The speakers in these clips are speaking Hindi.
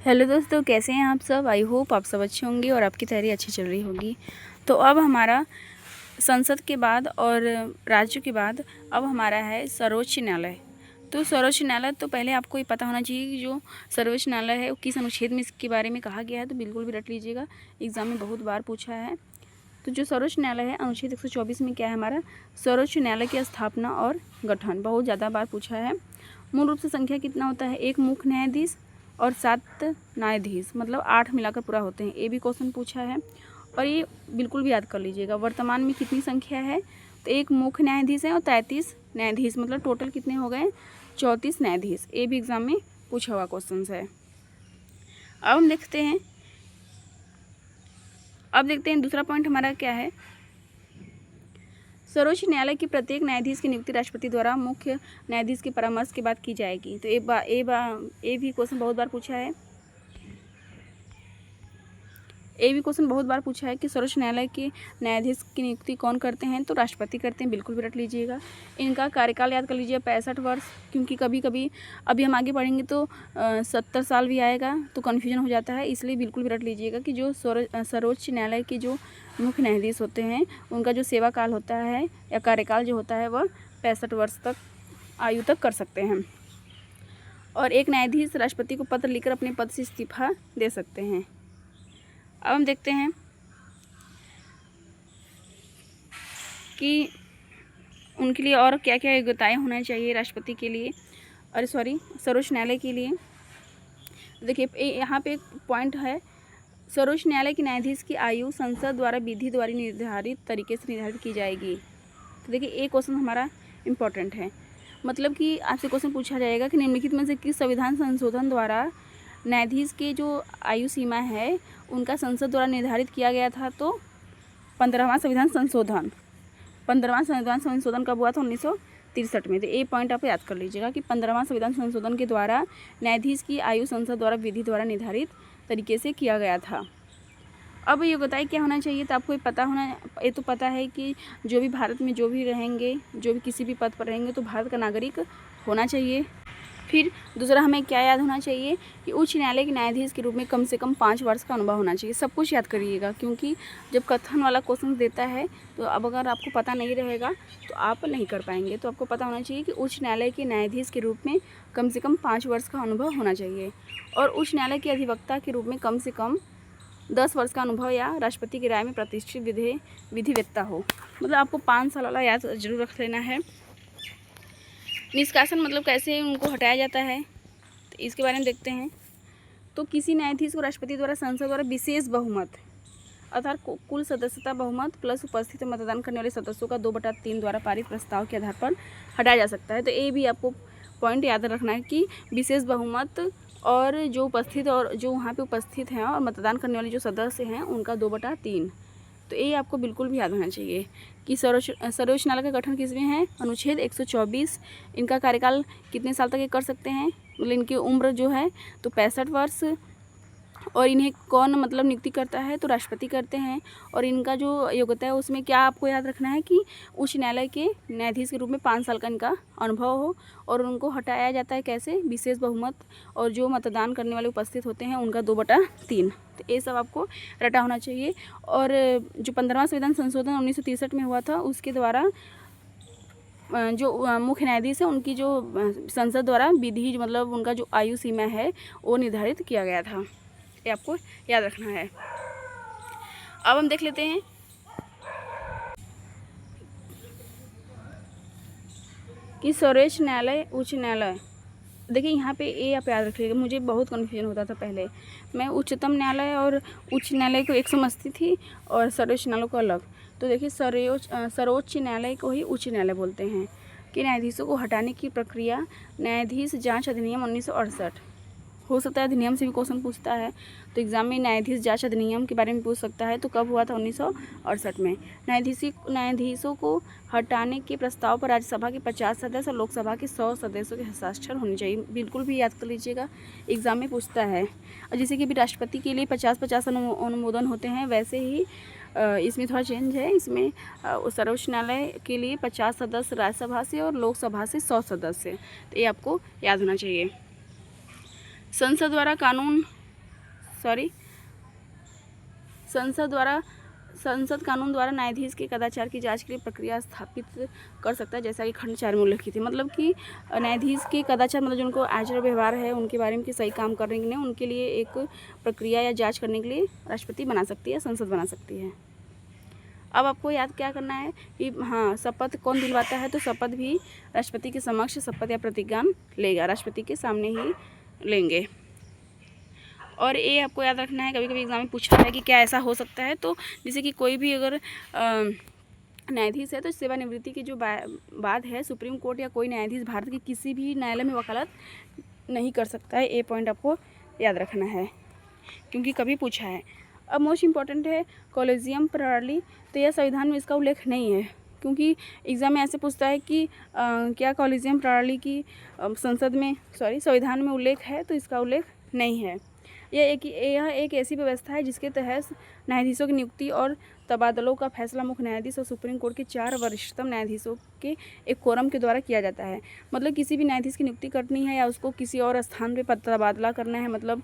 हेलो दोस्तों, कैसे हैं आप सब। आई होप आप सब अच्छे होंगे और आपकी तैयारी अच्छी चल रही होगी। तो अब हमारा संसद के बाद और राज्य के बाद अब हमारा है सर्वोच्च न्यायालय। तो सर्वोच्च न्यायालय तो पहले आपको ये पता होना चाहिए कि जो सर्वोच्च न्यायालय है वो किस अनुच्छेद में इसके बारे में कहा गया है। तो बिल्कुल भी रट लीजिएगा, एग्जाम में बहुत बार पूछा है। तो जो सर्वोच्च न्यायालय है अनुच्छेद 124 में क्या है हमारा, सर्वोच्च न्यायालय की स्थापना और गठन। बहुत ज़्यादा बार पूछा है। मूल रूप से संख्या कितना होता है, एक मुख्य न्यायाधीश और 7 न्यायाधीश, मतलब 8 मिलाकर पूरा होते हैं। ये भी क्वेश्चन पूछा है और ये बिल्कुल भी याद कर लीजिएगा। वर्तमान में कितनी संख्या है, तो एक मुख्य न्यायाधीश है और 33 न्यायाधीश, मतलब टोटल कितने हो गए, 34 न्यायाधीश। ये भी एग्जाम में पूछा हुआ क्वेश्चन है। अब देखते हैं दूसरा पॉइंट हमारा क्या है। सर्वोच्च न्यायालय के प्रत्येक न्यायाधीश की नियुक्ति राष्ट्रपति द्वारा मुख्य न्यायाधीश के परामर्श के बाद की जाएगी। तो ये भी क्वेश्चन बहुत बार पूछा है। ये भी क्वेश्चन बहुत बार पूछा है कि सर्वोच्च न्यायालय के न्यायाधीश की नियुक्ति कौन करते हैं, तो राष्ट्रपति करते हैं। बिल्कुल भी रट लीजिएगा। इनका कार्यकाल याद कर लीजिए 65 वर्ष, क्योंकि कभी कभी अभी हम आगे पढ़ेंगे तो 70 साल भी आएगा तो कन्फ्यूजन हो जाता है। इसलिए बिल्कुल भी रट लीजिएगा कि जो सर्वोच्च न्यायालय के जो मुख्य न्यायाधीश होते हैं उनका जो सेवा काल होता है या कार्यकाल जो होता है वह 65 वर्ष तक आयु तक कर सकते हैं। और एक न्यायाधीश राष्ट्रपति को पत्र लिखकर अपने पद से इस्तीफा दे सकते हैं। अब हम देखते हैं कि उनके लिए और क्या क्या योग्यताएं होना चाहिए राष्ट्रपति के लिए, सर्वोच्च न्यायालय के लिए। देखिए यहाँ पे एक पॉइंट है, सर्वोच्च न्यायालय के न्यायाधीश की आयु संसद द्वारा विधि द्वारा निर्धारित तरीके से निर्धारित की जाएगी। तो देखिए एक क्वेश्चन हमारा इम्पोर्टेंट है, मतलब कि आपसे क्वेश्चन पूछा जाएगा कि निम्नलिखित में से किस संविधान संशोधन द्वारा न्यायाधीश के जो आयु सीमा है उनका संसद द्वारा निर्धारित किया गया था। तो 15वां संविधान संशोधन कब हुआ था, 1963 में। तो ये पॉइंट आप याद कर लीजिएगा कि 15वां संविधान संशोधन के द्वारा न्यायाधीश की आयु संसद द्वारा विधि द्वारा निर्धारित तरीके से किया गया था। अब योग्यताएं क्या होना चाहिए, तो आपको ये तो पता है कि जो भी भारत में जो भी रहेंगे, जो भी किसी भी पद पर रहेंगे तो भारत का नागरिक होना चाहिए। फिर दूसरा हमें क्या याद होना चाहिए कि उच्च न्यायालय के न्यायाधीश के रूप में कम से कम 5 वर्ष का अनुभव होना चाहिए। सब कुछ याद करिएगा, क्योंकि जब कथन वाला क्वेश्चन देता है तो अब अगर आपको पता नहीं रहेगा तो आप नहीं कर पाएंगे। तो आपको पता होना चाहिए कि उच्च न्यायालय के न्यायाधीश के रूप में कम से कम 5 वर्ष का अनुभव होना चाहिए और उच्च न्यायालय के अधिवक्ता के रूप में कम से कम 10 वर्ष का अनुभव या राष्ट्रपति की राय में प्रतिष्ठित विधिवेत्ता हो। मतलब आपको 5 साल वाला याद जरूर रख लेना है। निष्कासन मतलब कैसे उनको हटाया जाता है, तो इसके बारे में देखते हैं। तो किसी न्यायाधीश को राष्ट्रपति द्वारा संसद द्वारा विशेष बहुमत अर्थात कुल सदस्यता बहुमत प्लस उपस्थित मतदान करने वाले सदस्यों का 2/3 द्वारा पारित प्रस्ताव के आधार पर हटाया जा सकता है। तो ये भी आपको पॉइंट याद रखना है कि विशेष बहुमत और जो उपस्थित और जो वहाँ पे उपस्थित हैं और मतदान करने वाले जो सदस्य हैं उनका 2/3। तो ये आपको बिल्कुल भी याद होना चाहिए कि सर्वोच्च न्यायालय का गठन किसमें है, अनुच्छेद 124। इनका कार्यकाल कितने साल तक ये कर सकते हैं, मतलब इनकी उम्र जो है तो 65 वर्ष। और इन्हें कौन मतलब नियुक्ति करता है, तो राष्ट्रपति करते हैं। और इनका जो योग्यता है उसमें क्या आपको याद रखना है कि उच्च न्यायालय के न्यायाधीश के रूप में 5 साल का इनका अनुभव हो और उनको हटाया जाता है कैसे, विशेष बहुमत और जो मतदान करने वाले उपस्थित होते हैं उनका 2/3। तो ये सब आपको रटा होना चाहिए। और जो 15वां संविधान संशोधन 1963 में हुआ था उसके द्वारा जो मुख्य न्यायाधीश है उनकी जो संसद द्वारा विधि मतलब उनका जो आयु सीमा है वो निर्धारित किया गया था। ये आपको याद रखना है। अब हम देख लेते हैं कि सर्वोच्च न्यायालय उच्च न्यायालय। देखिए यहाँ पे ये आप याद रखिएगा, मुझे बहुत कन्फ्यूजन होता था पहले। मैं उच्चतम न्यायालय और उच्च न्यायालय को एक समझती थी और सर्वोच्च न्यायालय को अलग। तो देखिए सर्वोच्च न्यायालय को ही उच्च न्यायालय बोलते हैं। कि न्यायाधीशों को हटाने की प्रक्रिया न्यायाधीश जांच अधिनियम 1968, हो सकता है अधिनियम से भी क्वेश्चन पूछता है। तो एग्जाम में न्यायाधीश जांच अधिनियम के बारे में पूछ सकता है। तो कब हुआ था, 1968 में। न्यायाधीशों को हटाने के प्रस्ताव पर राज्यसभा के 50 सदस्य और लोकसभा के 100 सदस्यों के हस्ताक्षर होने चाहिए। बिल्कुल भी याद कर लीजिएगा, एग्जाम में पूछता है। और जैसे कि अभी राष्ट्रपति के लिए 50-50 अनुमोदन होते हैं, वैसे ही इसमें थोड़ा चेंज है। इसमें सर्वोच्च न्यायालय के लिए 50 सदस्य राज्यसभा से और लोकसभा से 100 सदस्य। तो ये आपको याद होना चाहिए। संसद द्वारा कानून संसद कानून द्वारा न्यायाधीश के कदाचार की जांच के लिए प्रक्रिया स्थापित कर सकता है, जैसा कि खंड 4 में उल्लेखित है। मतलब कि न्यायाधीश के कदाचार मतलब जिनको आचरण व्यवहार है उनके बारे में कि सही काम कर रहे हैं उनके लिए एक प्रक्रिया या जांच करने के लिए राष्ट्रपति बना सकती है, संसद बना सकती है। अब आपको याद क्या करना है कि हाँ, शपथ कौन दिलवाता है, तो शपथ भी राष्ट्रपति के समक्ष शपथ या प्रतिज्ञा लेगा, राष्ट्रपति के सामने ही लेंगे। और ये आपको याद रखना है, कभी कभी एग्जाम में पूछा है कि क्या ऐसा हो सकता है, तो जैसे कि कोई भी अगर न्यायाधीश है तो सेवानिवृत्ति की जो बात है, सुप्रीम कोर्ट या कोई न्यायाधीश भारत के किसी भी न्यायालय में वकालत नहीं कर सकता है। ये पॉइंट आपको याद रखना है क्योंकि कभी पूछा है। अब मोस्ट इम्पॉर्टेंट है कॉलेजियम प्रणाली, तो यह संविधान में इसका उल्लेख नहीं है क्योंकि एग्ज़ाम में ऐसे पूछता है कि क्या कॉलेजियम प्रणाली की संविधान में उल्लेख है, तो इसका उल्लेख नहीं है। यह एक ऐसी व्यवस्था है जिसके तहत न्यायाधीशों की नियुक्ति और तबादलों का फैसला मुख्य न्यायाधीश और सुप्रीम कोर्ट के 4 वरिष्ठतम न्यायाधीशों के एक कोरम के द्वारा किया जाता है। मतलब किसी भी न्यायाधीश की नियुक्ति करनी है या उसको किसी और स्थान पे तबादला करना है, मतलब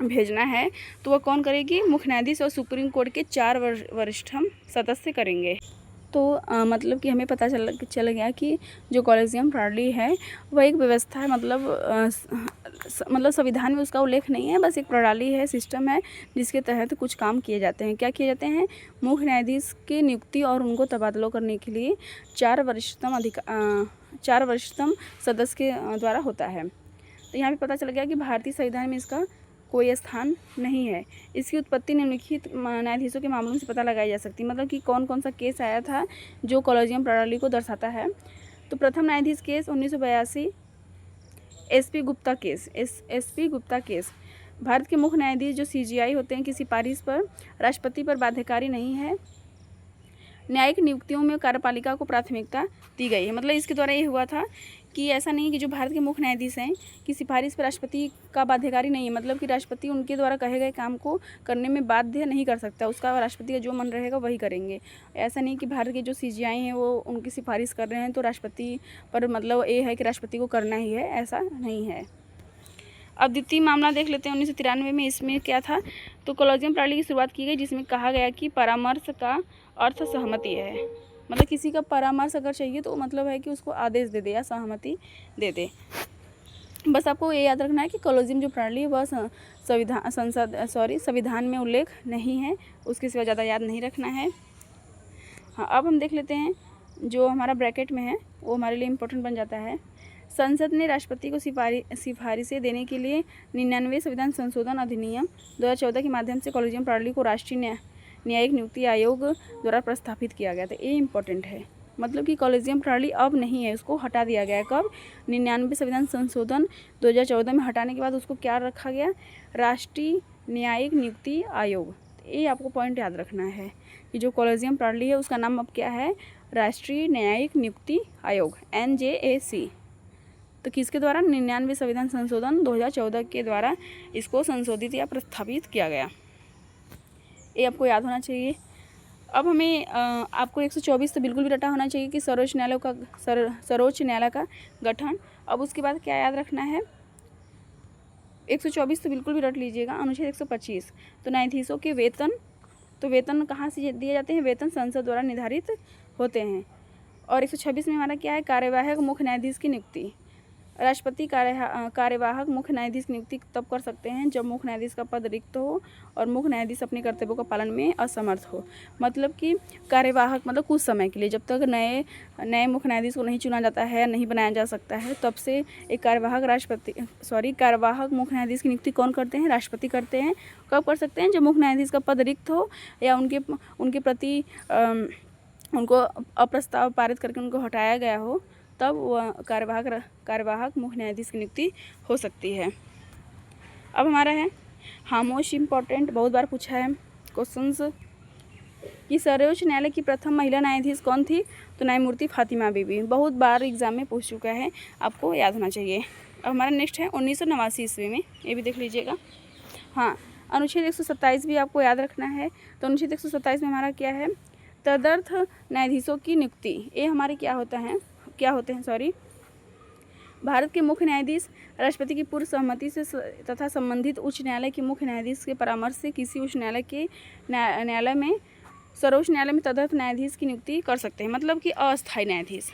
भेजना है, तो वह कौन करेगी, मुख्य न्यायाधीश और सुप्रीम कोर्ट के 4 वरिष्ठतम सदस्य करेंगे। तो मतलब कि हमें पता चल गया कि जो कॉलेजियम प्रणाली है वह एक व्यवस्था है, मतलब संविधान में उसका उल्लेख नहीं है, बस एक प्रणाली है, सिस्टम है जिसके तहत कुछ काम किए जाते हैं। क्या किए जाते हैं, मुख्य न्यायाधीश की नियुक्ति और उनको तबादलों करने के लिए 4 वरिष्ठतम सदस्य के द्वारा होता है। तो यहाँ पे पता चल गया कि भारतीय संविधान में इसका कोई स्थान नहीं है। इसकी उत्पत्ति निम्नलिखित न्यायाधीशों के मामलों से पता लगाई जा सकती है, मतलब कि कौन कौन सा केस आया था जो कॉलेजियम प्रणाली को दर्शाता है। तो प्रथम न्यायाधीश case 1982 SP Gupta case. Bharat के मुख्य न्यायाधीश जो CJI होते हैं की सिफारिश पर राष्ट्रपति पर बाध्यकारी नहीं है। न्यायिक नियुक्तियों में कार्यपालिका को प्राथमिकता दी गई है। मतलब इसके द्वारा ये हुआ था कि ऐसा नहीं कि जो भारत के मुख्य न्यायाधीश हैं कि सिफारिश पर राष्ट्रपति का बाध्यकारी नहीं है, मतलब कि राष्ट्रपति उनके द्वारा कहे गए काम को करने में बाध्य नहीं कर सकता, उसका राष्ट्रपति का जो मन रहेगा वही करेंगे। ऐसा नहीं कि भारत के जो CJI हैं वो उनकी सिफारिश कर रहे हैं तो राष्ट्रपति पर मतलब ये है कि राष्ट्रपति को करना ही है, ऐसा नहीं है। अब द्वितीय मामला देख लेते हैं 1993 में। इसमें क्या था, तो कॉलेजियम प्रणाली की शुरुआत की गई जिसमें कहा गया कि परामर्श का अर्थ सहमति है। मतलब किसी का परामर्श अगर चाहिए तो मतलब है कि उसको आदेश दे दे या सहमति दे दे। बस आपको ये याद रखना है कि कॉलेजियम जो प्रणाली है वह संविधान में उल्लेख नहीं है, उसके सिवा ज़्यादा याद नहीं रखना है। हाँ, अब हम देख लेते हैं जो हमारा ब्रैकेट में है वो हमारे लिए इम्पोर्टेंट बन जाता है। संसद ने राष्ट्रपति को सिफारिशें देने के लिए 99वें संविधान संशोधन अधिनियम 2014 के माध्यम से कॉलेजियम प्रणाली को राष्ट्रीय न्यायिक नियुक्ति आयोग द्वारा प्रस्तावित किया गया था। ये इम्पोर्टेंट है, मतलब कि कॉलेजियम प्रणाली अब नहीं है, उसको हटा दिया गया है। कब, 99वें संविधान संशोधन 2014 में हटाने के बाद उसको क्या रखा गया, राष्ट्रीय न्यायिक नियुक्ति आयोग। ये आपको पॉइंट याद रखना है कि जो कॉलेजियम प्रणाली है उसका नाम अब क्या है, राष्ट्रीय न्यायिक नियुक्ति आयोग, NJAC। तो किसके द्वारा, 99वें संविधान संशोधन 2014 के द्वारा इसको संशोधित या प्रस्तावित किया गया। ये आपको याद होना चाहिए। अब हमें आपको 124 तो बिल्कुल भी रटा होना चाहिए कि सर्वोच्च न्यायालय का गठन। अब उसके बाद क्या याद रखना है, 124 तो बिल्कुल भी रट लीजिएगा। अनुच्छेद 125, तो न्यायाधीशों के वेतन, तो वेतन कहाँ से दिए जाते हैं, वेतन संसद द्वारा निर्धारित होते हैं। और 126 में हमारा क्या है, कार्यवाहक मुख्य न्यायाधीश की नियुक्ति। राष्ट्रपति कार्यवाहक मुख्य न्यायाधीश की नियुक्ति तब कर सकते हैं जब मुख्य न्यायाधीश का पद रिक्त हो और मुख्य न्यायाधीश अपने कर्तव्यों का पालन में असमर्थ हो। मतलब कि कार्यवाहक मतलब कुछ समय के लिए, जब तक नए मुख्य न्यायाधीश को नहीं चुना जाता है, नहीं बनाया जा सकता है, तब से एक कार्यवाहक मुख्य न्यायाधीश की नियुक्ति कौन करते हैं, राष्ट्रपति करते हैं। कब कर सकते हैं, जब मुख्य न्यायाधीश का पद रिक्त हो या उनके प्रति उनको अप्रस्ताव पारित करके उनको हटाया गया हो, तब वह कार्यवाहक मुख्य न्यायाधीश की नियुक्ति हो सकती है। अब हमारा है मोस्ट इम्पॉर्टेंट, बहुत बार पूछा है क्वेश्चंस कि सर्वोच्च न्यायालय की प्रथम महिला न्यायाधीश कौन थी, तो न्यायमूर्ति फातिमा बीबी। बहुत बार एग्जाम में पूछ चुका है, आपको याद होना चाहिए। अब हमारा नेक्स्ट है 1989 ईस्वी में, ये भी देख लीजिएगा। हाँ, अनुच्छेद 127 भी आपको याद रखना है। तो अनुच्छेद 127 में हमारा क्या है, तदर्थ न्यायाधीशों की नियुक्ति। ये हमारे क्या होते हैं भारत के मुख्य न्यायाधीश राष्ट्रपति की पूर्व सहमति से तथा संबंधित उच्च न्यायालय के मुख्य न्यायाधीश के परामर्श से किसी उच्च न्यायालय में सर्वोच्च न्यायालय में तदर्थ न्यायाधीश की नियुक्ति कर सकते हैं। मतलब कि अस्थायी न्यायाधीश,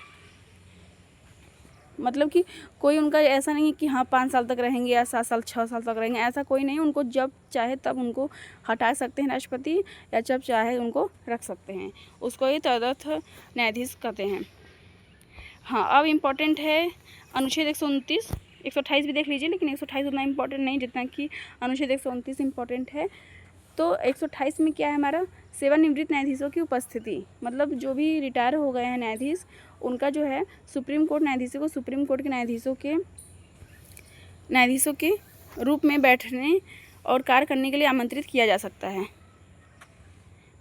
मतलब कि कोई उनका ऐसा नहीं है कि हाँ 5 साल तक रहेंगे या 7 साल 6 साल तक रहेंगे, ऐसा कोई नहीं। उनको जब चाहे तब उनको हटा सकते हैं राष्ट्रपति, या जब चाहे उनको रख सकते हैं, उसको ही तदर्थ न्यायाधीश कहते हैं। हाँ, अब इम्पॉर्टेंट है अनुच्छेद 129, 128 भी देख लीजिए, लेकिन 128 उतना इम्पॉर्टेंट नहीं जितना कि अनुच्छेद 129 इम्पॉर्टेंट है। तो 128 में क्या है हमारा, सेवानिवृत्त न्यायाधीशों की उपस्थिति, मतलब जो भी रिटायर हो गए हैं न्यायाधीश, उनका जो है सुप्रीम कोर्ट न्यायाधीशों को सुप्रीम कोर्ट के न्यायाधीशों के रूप में बैठने और कार्य करने के लिए आमंत्रित किया जा सकता है।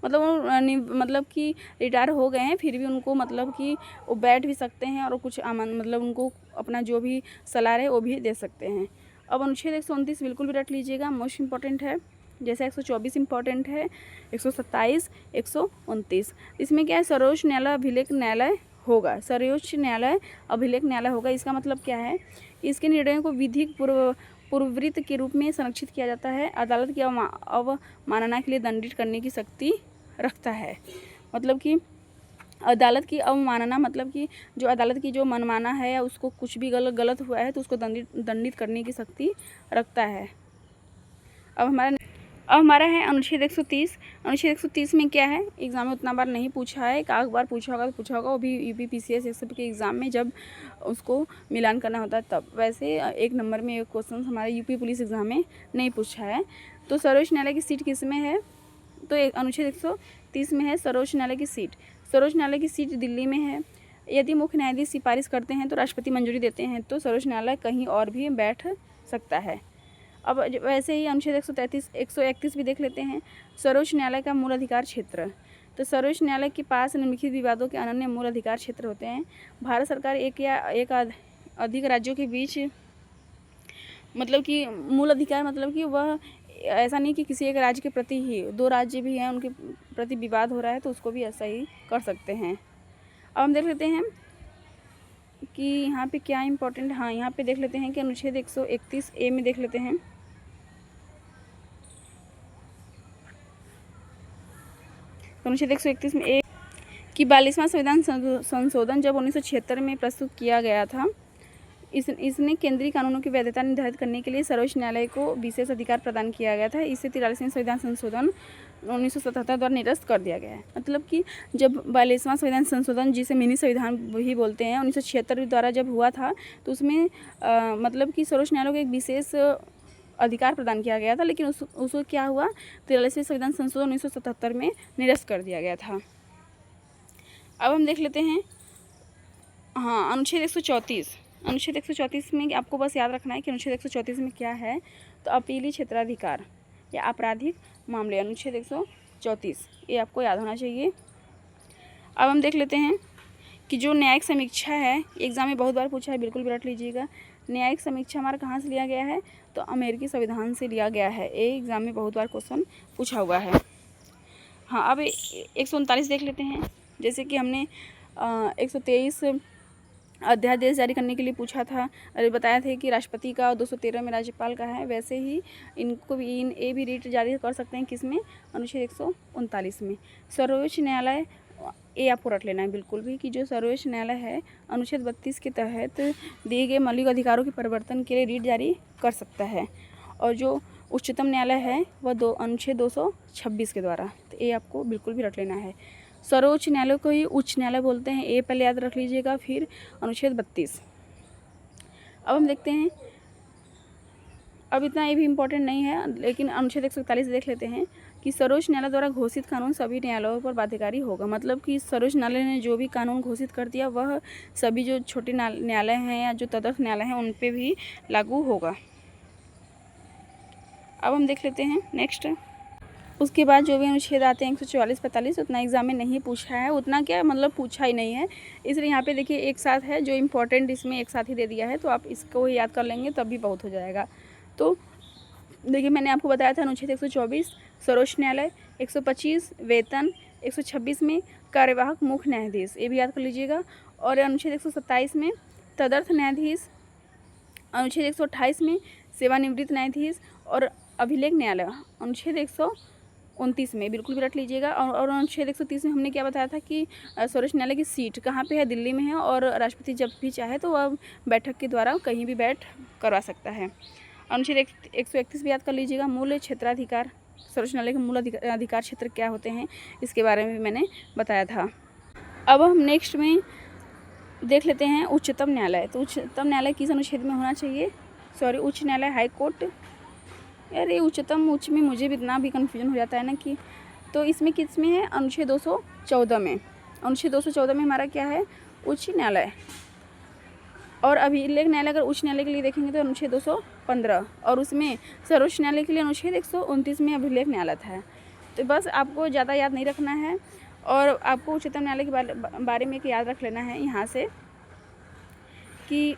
मतलब वो मतलब कि रिटायर हो गए हैं फिर भी उनको मतलब कि वो बैठ भी सकते हैं और कुछ मतलब उनको अपना जो भी सलाह है वो भी दे सकते हैं। अब अनुच्छेद 129 बिल्कुल भी रट लीजिएगा, मोस्ट इम्पॉर्टेंट है। जैसे 124 इम्पॉर्टेंट है, 127, 129। इसमें क्या है, सर्वोच्च न्यायालय अभिलेख न्यायालय होगा, सर्वोच्च न्यायालय अभिलेख न्यायालय होगा। इसका मतलब क्या है, इसके निर्णयों को विधिक पूर्ववृत्त के रूप में संरक्षित किया जाता है। अदालत की अवमानना के लिए दंडित करने की शक्ति रखता है। मतलब कि अदालत की अवमानना, मतलब कि जो अदालत की जो मनमाना है या उसको कुछ भी गलत हुआ है तो उसको दंडित करने की शक्ति रखता है। अब हमारा है अनुच्छेद 130। अनुच्छेद 130 में क्या है, एग्जाम में उतना बार नहीं पूछा है, एक आध बार पूछा होगा, वो भी यूपी PCS एक्सेप्ट के एग्ज़ाम में जब उसको मिलान करना होता है तब। वैसे 1 नंबर में एक क्वेश्चन हमारे यूपी पुलिस एग्ज़ाम में नहीं पूछा है। तो सर्वोच्च न्यायालय की सीट किस में है, तो अनुच्छेद 130 में है सर्वोच्च न्यायालय की सीट। सर्वोच्च न्यायालय की सीट दिल्ली में है। यदि मुख्य न्यायाधीश सिफारिश करते हैं तो राष्ट्रपति मंजूरी देते हैं तो सर्वोच्च न्यायालय कहीं और भी बैठ सकता है। अब वैसे ही अनुच्छेद 131 भी देख लेते हैं, सर्वोच्च न्यायालय का मूल अधिकार क्षेत्र। तो सर्वोच्च न्यायालय के पास निम्नलिखित विवादों के अनन्य मूल अधिकार क्षेत्र होते हैं। भारत सरकार एक या एक अधिक राज्यों के बीच, मतलब कि मूल अधिकार मतलब कि वह ऐसा नहीं कि किसी एक राज्य के प्रति ही, 2 राज्य भी हैं उनके प्रति विवाद हो रहा है तो उसको भी ऐसा ही कर सकते हैं। अब हम देख लेते हैं कि यहाँ पे क्या इम्पोर्टेंट, हाँ यहाँ पे देख लेते हैं कि अनुच्छेद 131A में देख लेते हैं। अनुच्छेद 131 में एक कि 42वां संविधान संशोधन जब 1976 में प्रस्तुत किया गया था, इसने केंद्रीय कानूनों की वैधता निर्धारित करने के लिए सर्वोच्च न्यायालय को विशेष अधिकार प्रदान किया गया था। इससे 43वें संविधान संशोधन 1977 द्वारा निरस्त कर दिया गया है। मतलब कि जब 42वां संविधान संशोधन, जिसे मिनी संविधान भी बोलते हैं, 1976 द्वारा जब हुआ था तो उसमें मतलब कि सर्वोच्च न्यायालय को एक विशेष अधिकार प्रदान किया गया था, लेकिन उसको क्या हुआ, 43वें संविधान संशोधन 1977 में निरस्त कर दिया गया था। अब हम देख लेते हैं, हाँ अनुच्छेद 134। अनुच्छेद 134 में आपको बस याद रखना है कि अनुच्छेद 134 में क्या है, तो अपीली क्षेत्राधिकार या आपराधिक मामले, अनुच्छेद 134 ये आपको याद होना चाहिए। अब हम देख लेते हैं कि जो न्यायिक समीक्षा है, एग्जाम में बहुत बार पूछा है, बिल्कुल भी रट लीजिएगा। न्यायिक समीक्षा हमारा कहाँ से लिया गया है, तो अमेरिकी संविधान से लिया गया है। ये एग्जाम में बहुत बार क्वेश्चन पूछा हुआ है। हाँ, अब 139 देख लेते हैं। जैसे कि हमने 123 अध्यादेश जारी करने के लिए पूछा था, अरे बताया था कि राष्ट्रपति का, 213 में राज्यपाल का है, वैसे ही इनको भी ये भी रीट जारी कर सकते हैं किसमें, अनुच्छेद 139 में। सर्वोच्च न्यायालय, ये आपको रट लेना है बिल्कुल भी, कि जो सर्वोच्च न्यायालय है अनुच्छेद 32 के तहत दिए गए मौलिक अधिकारों के परिवर्तन के लिए रीट जारी कर सकता है। और जो उच्चतम न्यायालय है वह अनुच्छेद 226 के द्वारा, तो ये आपको बिल्कुल भी रट लेना है। सर्वोच्च न्यायालय को ही उच्च न्यायालय बोलते हैं, ये पहले याद रख लीजिएगा, फिर अनुच्छेद 32। अब हम देखते हैं, अब इतना ये भी इम्पोर्टेंट नहीं है, लेकिन अनुच्छेद 141 देख लेते हैं कि सर्वोच्च न्यायालय द्वारा घोषित कानून सभी न्यायालयों पर बाध्यकारी होगा। मतलब कि सर्वोच्च न्यायालय ने जो भी कानून घोषित कर दिया वह सभी जो छोटे न्यायालय हैं या जो तदर्थ न्यायालय हैं उन पर भी लागू होगा। अब हम देख लेते हैं नेक्स्ट, उसके बाद जो भी अनुच्छेद आते हैं 144, 45, उतना एग्जाम में नहीं पूछा है, उतना क्या मतलब पूछा ही नहीं है, इसलिए यहाँ पे देखिए एक साथ है, जो इम्पोर्टेंट इसमें एक साथ ही दे दिया है, तो आप इसको याद कर लेंगे तब भी बहुत हो जाएगा। तो देखिए मैंने आपको बताया था अनुच्छेद 124 सर्वोच्च न्यायालय, 125 वेतन, 126 में कार्यवाहक मुख्य न्यायाधीश, ये भी याद कर लीजिएगा। और अनुच्छेद 127 में तदर्थ न्यायाधीश अनुच्छेद 128 में सेवानिवृत्त न्यायाधीश और अभिलेख न्यायालय, अनुच्छेद 129 में बिल्कुल भी रट लीजिएगा। और अनुच्छेद 130 में हमने क्या बताया था कि सर्वोच्च न्यायालय की सीट कहाँ पे है, दिल्ली में है, और राष्ट्रपति जब भी चाहे तो वह बैठक के द्वारा कहीं भी बैठ करवा सकता है। अनुच्छेद 131 भी याद कर लीजिएगा, मूल क्षेत्राधिकार, सर्वोच्च न्यायालय के मूल अधिकार क्षेत्र क्या होते हैं इसके बारे में भी मैंने बताया था। अब हम नेक्स्ट में देख लेते हैं उच्चतम न्यायालय। तो उच्चतम न्यायालय किस अनुच्छेद में होना चाहिए, सॉरी उच्च न्यायालय, हाई कोर्ट, यार ये उच्चतम उच्च में मुझे भी इतना भी कन्फ्यूजन हो जाता है ना कि, तो इसमें किस में है, अनुच्छेद 214 में। अनुच्छेद 214 में हमारा क्या है, उच्च न्यायालय। और अभिलेख न्यायालय अगर उच्च न्यायालय के लिए देखेंगे तो अनुच्छेद 215, और उसमें सर्वोच्च न्यायालय के लिए अनुच्छेद 129 में अभिलेख न्यायालय है। तो बस आपको ज़्यादा याद नहीं रखना है, और आपको उच्चतम न्यायालय के बारे में याद रख लेना है यहाँ से कि